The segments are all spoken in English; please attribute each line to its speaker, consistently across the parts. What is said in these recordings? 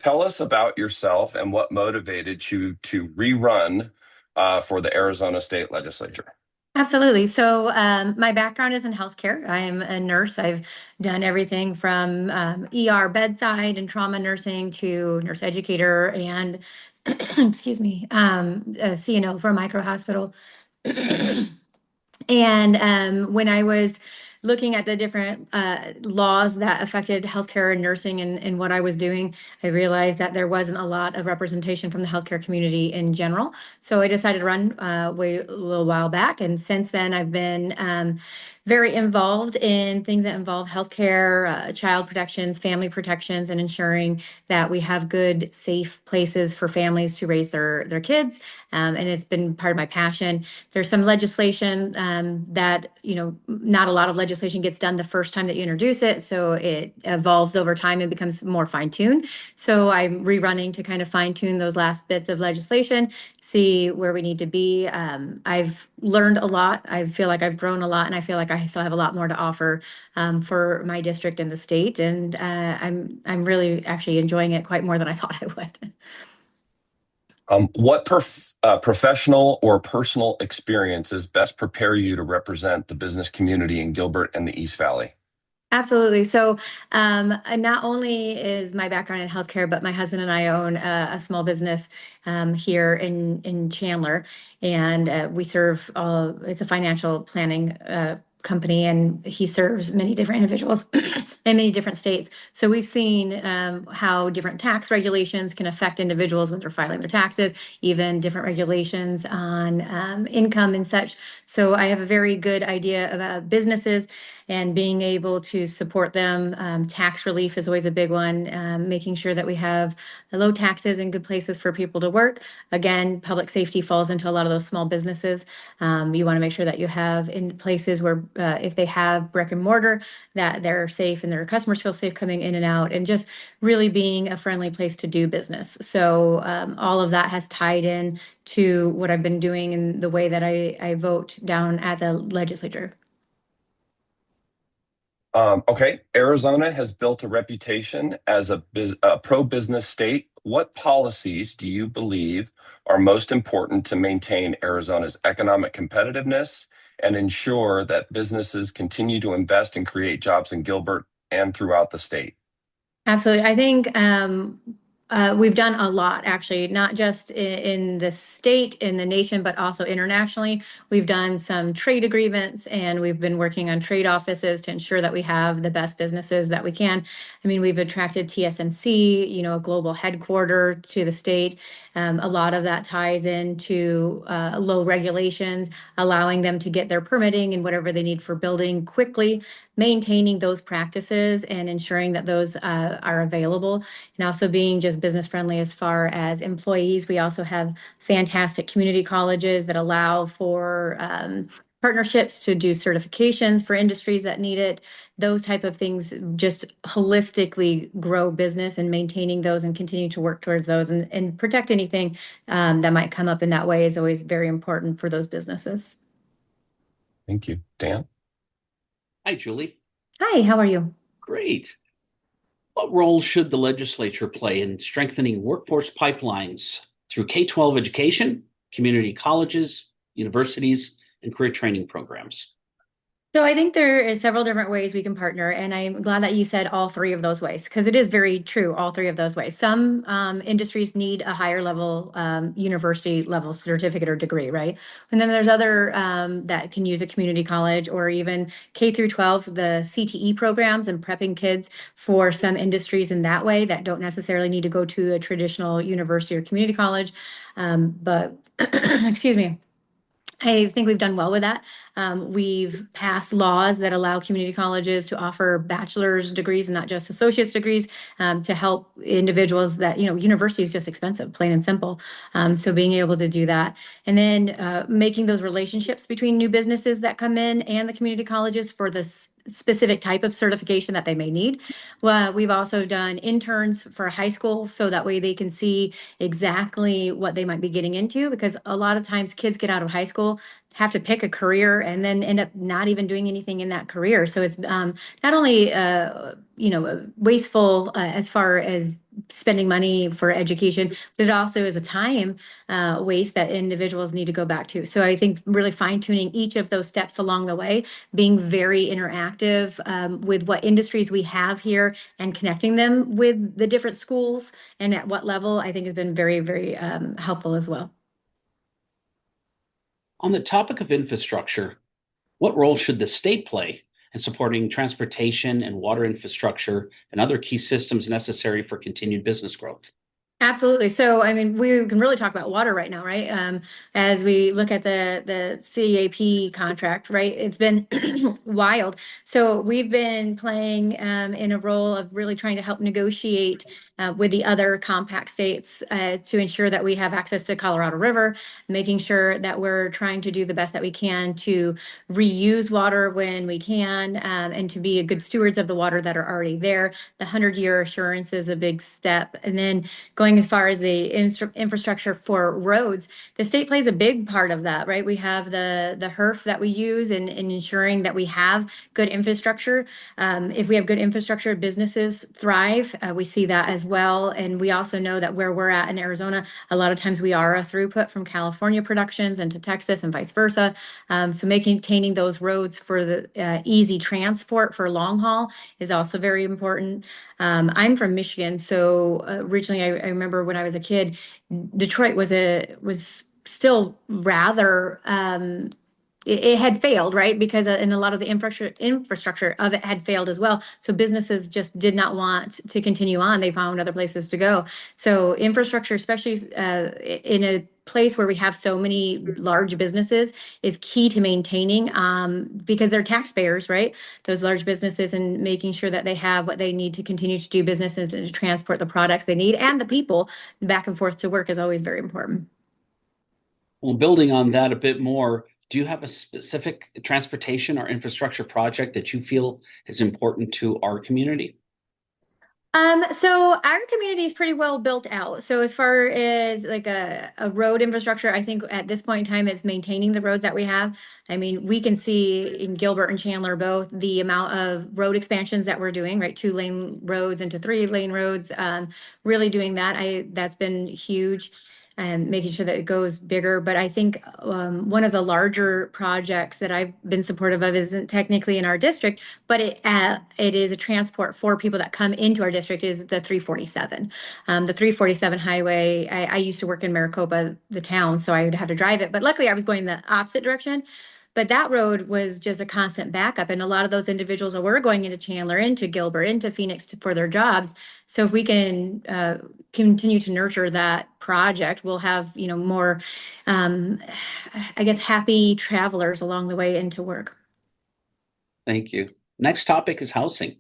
Speaker 1: Tell us about yourself and what motivated you to rerun for the Arizona State Legislature.
Speaker 2: Absolutely. So, my background is in healthcare. I am a nurse. I've done everything from ER bedside and trauma nursing to nurse educator and, excuse me, a CNO for a micro hospital. And when I was looking at the different laws that affected healthcare and nursing and what I was doing, I realized that there wasn't a lot of representation from the healthcare community in general. So I decided to run a little while back. And since then, I've been very involved in things that involve healthcare, child protections, family protections, and ensuring that we have good, safe places for families to raise their kids. And it's been part of my passion. There's some legislation that, not a lot of legislation gets done the first time that you introduce it. So it evolves over time and becomes more fine-tuned. So I'm rerunning to kind of fine-tune those last bits of legislation, see where we need to be. I've learned a lot. I feel like I've grown a lot, and I feel like I still have a lot more to offer for my district and the state. And I'm really actually enjoying it quite more than I thought I would.
Speaker 1: What professional or personal experiences best prepare you to represent the business community in Gilbert and the East Valley?
Speaker 2: Absolutely. So, not only is my background in healthcare, but my husband and I own a small business here in Chandler, and we serve. It's a financial planning company, and he serves many different individuals in many different states. So we've seen how different tax regulations can affect individuals when they're filing their taxes, even different regulations on income and such. So I have a very good idea about businesses and being able to support them. Tax relief is always a big one, making sure that we have low taxes and good places for people to work. Again, public safety falls into a lot of those small businesses. You want to make sure that you have in places where if they have brick and mortar, that they're safe and their customers feel safe coming in and out, and just really being a friendly place to do business. So all of that has tied in to what I've been doing and the way that I vote down at the legislature.
Speaker 1: Okay, Arizona has built a reputation as a pro-business state. What policies do you believe are most important to maintain Arizona's economic competitiveness and ensure that businesses continue to invest and create jobs in Gilbert and throughout the state?
Speaker 2: Absolutely. I think we've done a lot, actually, not just in the state, in the nation, but also internationally. We've done some trade agreements, and we've been working on trade offices to ensure that we have the best businesses that we can. I mean, we've attracted TSMC, a global headquarter to the state. A lot of that ties into low regulations, allowing them to get their permitting and whatever they need for building quickly, maintaining those practices and ensuring that those are available, and also being just business friendly as far as employees. We also have fantastic community colleges that allow for partnerships to do certifications for industries that need it. Those type of things just holistically grow business, and maintaining those and continue to work towards those and protect anything that might come up in that way is always very important for those businesses.
Speaker 1: Thank you. Dan?
Speaker 3: Hi, Julie.
Speaker 2: Hi, how are you?
Speaker 3: Great. What role should the legislature play in strengthening workforce pipelines through K-12 education, community colleges, universities, and career training programs?
Speaker 2: So I think there is several different ways we can partner, and I'm glad that you said all three of those ways, because it is very true, all three of those ways. Some industries need a higher level university level certificate or degree, right? And then there's other that can use a community college or even K through 12, the CTE programs and prepping kids for some industries in that way that don't necessarily need to go to a traditional university or community college. But excuse me. I think we've done well with that. We've passed laws that allow community colleges to offer bachelor's degrees and not just associate's degrees, to help individuals that, university is just expensive, plain and simple. So being able to do that. And then making those relationships between new businesses that come in and the community colleges for this specific type of certification that they may need. Well, we've also done interns for high school, so that way they can see exactly what they might be getting into, because a lot of times kids get out of high school, have to pick a career, and then end up not even doing anything in that career. So it's not only wasteful as far as spending money for education, but it also is a time waste that individuals need to go back to. So I think really fine tuning each of those steps along the way, being very interactive with what industries we have here and connecting them with the different schools and at what level, I think has been very, very helpful as well.
Speaker 3: On the topic of infrastructure, what role should the state play in supporting transportation and water infrastructure and other key systems necessary for continued business growth?
Speaker 2: Absolutely. So, I mean, we can really talk about water right now, right? As we look at the CAP contract, right? It's been wild. So we've been playing in a role of really trying to help negotiate with the other compact states to ensure that we have access to Colorado River, making sure that we're trying to do the best that we can to reuse water when we can, and to be good stewards of the water that are already there. The 100-year assurance is a big step. And then going as far as the infrastructure for roads, the state plays a big part of that, right? We have the HERF that we use in ensuring that we have good infrastructure. If we have good infrastructure, businesses thrive. We see that as well. And we also know that where we're at in Arizona, a lot of times we are a throughput from California productions into Texas and vice versa. So maintaining those roads for the easy transport for long haul is also very important. I'm from Michigan, so originally I remember when I was a kid, Detroit was still rather it had failed, right? Because and a lot of the infrastructure of it had failed as well. So businesses just did not want to continue on. They found other places to go. So infrastructure, especially in a place where we have so many large businesses, is key to maintaining because they're taxpayers, right? Those large businesses, and making sure that they have what they need to continue to do business and to transport the products they need and the people back and forth to work is always very important.
Speaker 3: Well, building on that a bit more, do you have a specific transportation or infrastructure project that you feel is important to our community?
Speaker 2: So our community is pretty well built out. So as far as like a road infrastructure, I think at this point in time, it's maintaining the roads that we have. I mean, we can see in Gilbert and Chandler both the amount of road expansions that we're doing, right? 2-lane roads into 3-lane roads, really doing that. That's been huge and making sure that it goes bigger. But I think one of the larger projects that I've been supportive of isn't technically in our district, but it is a transport for people that come into our district, is the 347. The 347 highway, I used to work in Maricopa, the town, so I would have to drive it. But luckily I was going the opposite direction. But that road was just a constant backup. And a lot of those individuals were going into Chandler, into Gilbert, into Phoenix for their jobs. So if we can continue to nurture that project, we'll have, more, I guess, happy travelers along the way into work.
Speaker 3: Thank you. Next topic is housing.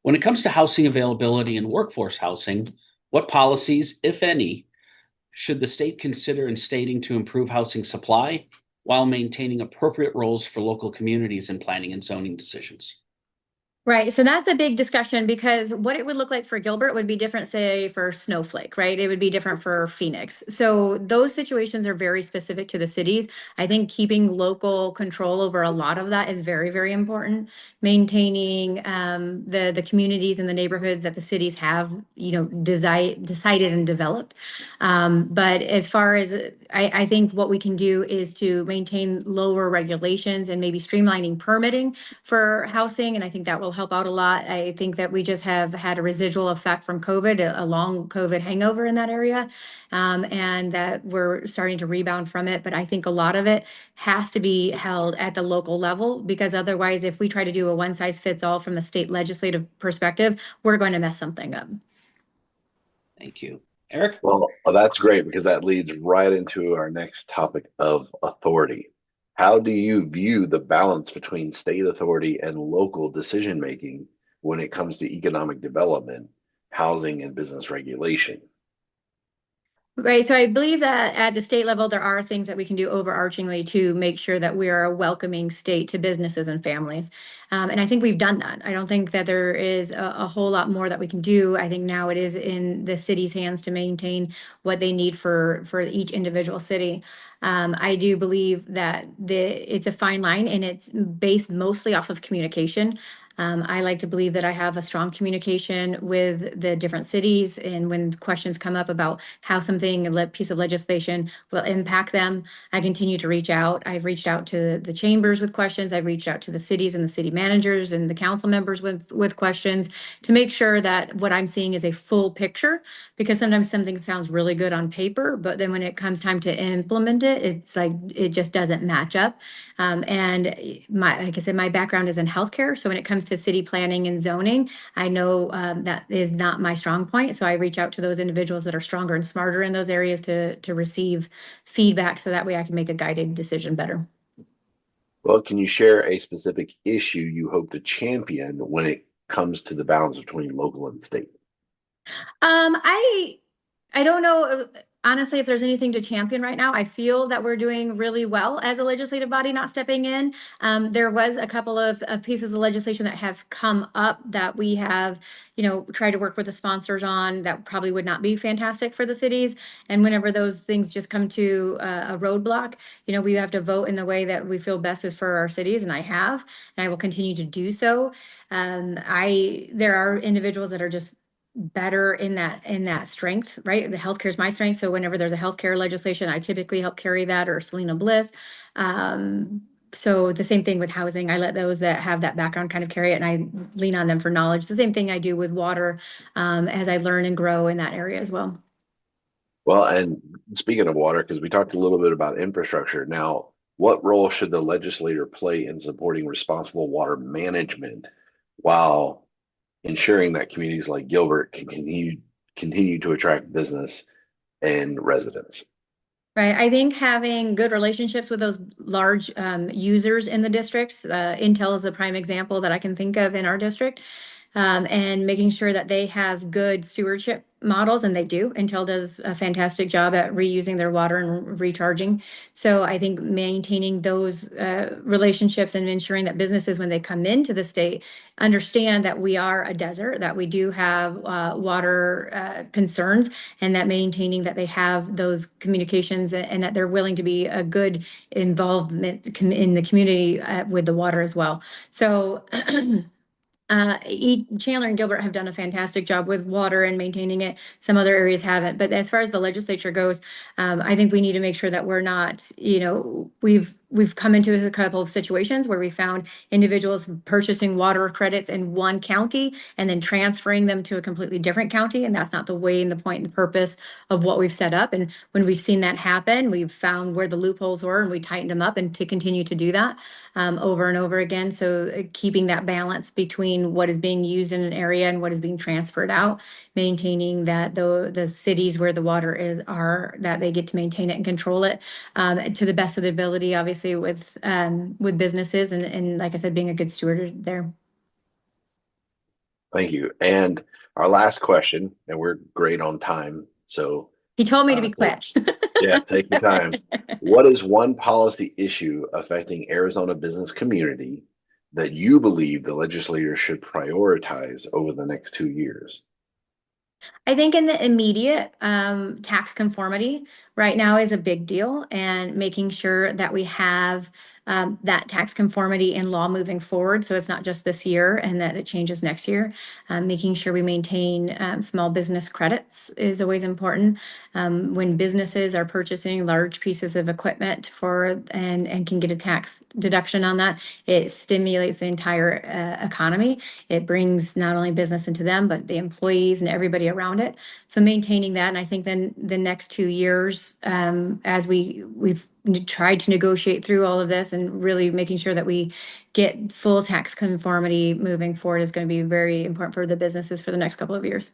Speaker 3: When it comes to housing availability and workforce housing, what policies, if any, should the state consider instating to improve housing supply while maintaining appropriate roles for local communities in planning and zoning decisions?
Speaker 2: Right. So that's a big discussion because what it would look like for Gilbert would be different, say, for Snowflake, right? It would be different for Phoenix. So those situations are very specific to the cities. I think keeping local control over a lot of that is very, very important. Maintaining the communities and the neighborhoods that the cities have, decided and developed. But as far as I think what we can do is to maintain lower regulations and maybe streamlining permitting for housing. And I think that will help out a lot. I think that we just have had a residual effect from COVID, a long COVID hangover in that area, and that we're starting to rebound from it. But I think a lot of it has to be held at the local level, because otherwise, if we try to do a one size fits all from the state legislative perspective, we're going to mess something up.
Speaker 3: Thank you. Eric?
Speaker 4: Well, that's great, because that leads right into our next topic of authority. How do you view the balance between state authority and local decision making when it comes to economic development, housing, and business regulation?
Speaker 2: Right. So I believe that at the state level, there are things that we can do overarchingly to make sure that we are a welcoming state to businesses and families. And I think we've done that. I don't think that there is a whole lot more that we can do. I think now it is in the city's hands to maintain what they need for each individual city. I do believe that it's a fine line, and it's based mostly off of communication. I like to believe that I have a strong communication with the different cities, and when questions come up about how something, a piece of legislation will impact them, I continue to reach out. I've reached out to the chambers with questions. I've reached out to the cities and the city managers and the council members with questions to make sure that what I'm seeing is a full picture, because sometimes something sounds really good on paper, but then when it comes time to implement it, it's like it just doesn't match up. And like I said, my background is in healthcare. So when it comes to city planning and zoning, I know that is not my strong point. So I reach out to those individuals that are stronger and smarter in those areas to receive feedback, so that way I can make a guided decision better.
Speaker 4: Well, can you share a specific issue you hope to champion when it comes to the balance between local and state?
Speaker 2: I don't know, honestly, if there's anything to champion right now. I feel that we're doing really well as a legislative body, not stepping in. There was a couple of pieces of legislation that have come up that we have, tried to work with the sponsors on, that probably would not be fantastic for the cities. And whenever those things just come to a roadblock, we have to vote in the way that we feel best is for our cities, and I will continue to do so. There are individuals that are just better in that strength, right? The healthcare is my strength. So whenever there's a healthcare legislation, I typically help carry that, or Selena Bliss. So the same thing with housing. I let those that have that background kind of carry it, and I lean on them for knowledge. The same thing I do with water, as I learn and grow in that area as well.
Speaker 4: Well, and speaking of water, because we talked a little bit about infrastructure. Now, what role should the legislator play in supporting responsible water management while ensuring that communities like Gilbert can continue to attract business and residents?
Speaker 2: Right. I think having good relationships with those large users in the districts, Intel is a prime example that I can think of in our district, and making sure that they have good stewardship models, and they do. Intel does a fantastic job at reusing their water and recharging. So I think maintaining those relationships and ensuring that businesses, when they come into the state, understand that we are a desert, that we do have water concerns, and that maintaining that they have those communications, and that they're willing to be a good involvement in the community with the water as well. So Chandler and Gilbert have done a fantastic job with water and maintaining it. Some other areas haven't. But as far as the legislature goes, I think we need to make sure that we're not, we've come into a couple of situations where we found individuals purchasing water credits in one county and then transferring them to a completely different county. And that's not the way and the point and the purpose of what we've set up. And when we've seen that happen, we've found where the loopholes were, and we tightened them up, and to continue to do that over and over again. So keeping that balance between what is being used in an area and what is being transferred out, maintaining that the cities where the water are, that they get to maintain it and control it to the best of the ability, obviously with businesses, and like I said, being a good steward there.
Speaker 4: Thank you. And our last question, and we're great on time. So
Speaker 2: he told me to be quick.
Speaker 4: Yeah, take your time. What is one policy issue affecting Arizona business community that you believe the legislature should prioritize over the next 2 years?
Speaker 2: I think in the immediate, tax conformity right now is a big deal, and making sure that we have that tax conformity in law moving forward. So it's not just this year and that it changes next year. Making sure we maintain small business credits is always important. When businesses are purchasing large pieces of equipment and can get a tax deduction on that, it stimulates the entire economy. It brings not only business into them, but the employees and everybody around it. So maintaining that, and I think then the next 2 years, as we've tried to negotiate through all of this, and really making sure that we get full tax conformity moving forward, is going to be very important for the businesses for the next couple of years.